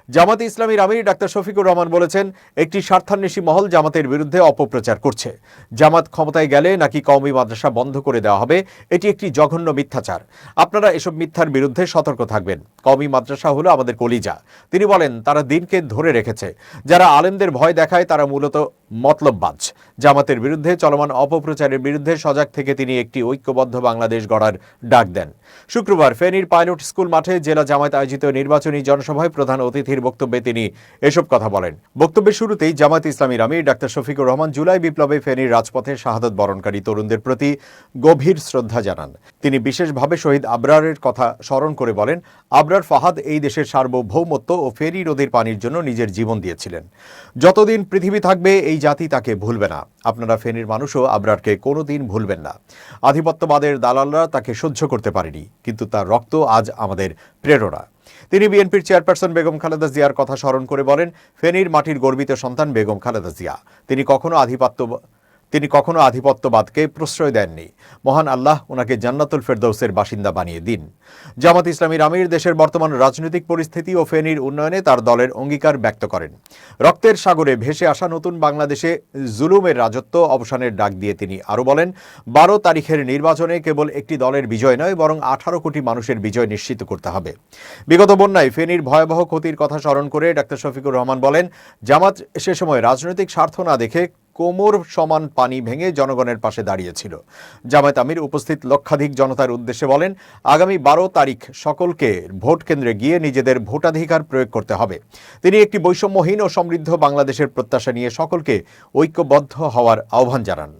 জামাতে ইসলামীর আমির ডাক্তার শফিকুর রহমান বলেছেন, একটি স্বার্থান্বেষী মহল জামাতের বিরুদ্ধে অপপ্রচার করছে। জামাত ক্ষমতায় গেলে নাকি কওমি মাদ্রাসা বন্ধ করে দেওয়া হবে, এটি একটি জঘন্য মিথ্যাচার। আপনারা এসব মিথ্যার বিরুদ্ধে সতর্ক থাকবেন। কওমি মাদ্রাসা হলো আমাদের কলিজা। তিনি বলেন, তারা দিনকে ধরে রেখেছে। যারা আলেমদের ভয় দেখায় তারা মূলত মতলববাজ। জামাতের বিরুদ্ধে চলমান অপপ্রচারের বিরুদ্ধে সজাগ থেকে তিনি একটি ঐক্যবদ্ধ বাংলাদেশ গড়ার ডাক দেন। শুক্রবার ফেনীর পাইলট স্কুল মাঠে জেলা জামায়াত আয়োজিত নির্বাচনী জনসভায় প্রধান অতিথির বক্তব্যে তিনি এসব কথা বলেন। বক্তব্যের শুরুতেই জামাত ইসলামীর আমির ডাক্তার শফিকুর রহমান জুলাই বিপ্লবে ফেনীর রাজপথে শাহাদত বরণকারী তরুণদের প্রতি গভীর শ্রদ্ধা জানান। তিনি বিশেষভাবে শহীদ আবরারের কথা স্মরণ করে বলেন, আবরার ফাহাদ এই দেশের সার্বভৌমত্ব ও ফেনী নদীর পানির জন্য নিজের জীবন দিয়েছিলেন। যতদিন পৃথিবী থাকবে এই জাতি তাকে ভুলবে না। আপনারা ফেনীর মানুষও আবরারকে কোনোদিন ভুলবেন না। আধিপত্যবাদের দালালরা তাকে সহ্য করতে পারেনি, কিন্তু তার রক্ত আজ আমাদের প্রেরণা। তিনি বিএনপির চেয়ারপারসন বেগম খালেদা জিয়ার কথা স্মরণ করে বলেন, ফেনীর মাটির গর্বিত সন্তান বেগম খালেদা জিয়া। তিনি কখনো আধিপত্যবাদকে প্রশ্রয় দেননি। মহান আল্লাহ ওনাকে জান্নাতুল ফেরদৌসের বাসিন্দা বানিয়ে দিন। জামাত ইসলামীর আমির দেশের বর্তমান রাজনৈতিক পরিস্থিতি ও ফেনীর উন্নয়নে তার দলের অঙ্গীকার ব্যক্ত করেন। রক্তের সাগরে ভেসে আসা নতুন বাংলাদেশে জুলুমের রাজত্ব অবসানের ডাক দিয়ে তিনি আরও বলেন, 12 তারিখের নির্বাচনে কেবল একটি দলের বিজয় নয়, বরং 18 কোটি মানুষের বিজয় নিশ্চিত করতে হবে। বিগত বন্যায় ফেনীর ভয়াবহ ক্ষতির কথা স্মরণ করে ডাক্তার শফিকুর রহমান বলেন, জামাত সে সময় রাজনৈতিক স্বার্থ না দেখে কোমর সমান পানি ভেঙে জনগণের পাশে দাঁড়িয়েছিল। জামায়াত আমির উপস্থিত লক্ষাধিক জনতার উদ্দেশ্যে বলেন, আগামী 12 তারিখ সকলকে ভোট কেন্দ্রে গিয়ে নিজেদের ভোটাধিকার প্রয়োগ করতে হবে। তিনি একটি বৈষম্যহীন ও সমৃদ্ধ বাংলাদেশের প্রত্যাশা নিয়ে সকলকে ঐক্যবদ্ধ হওয়ার আহ্বান জানান।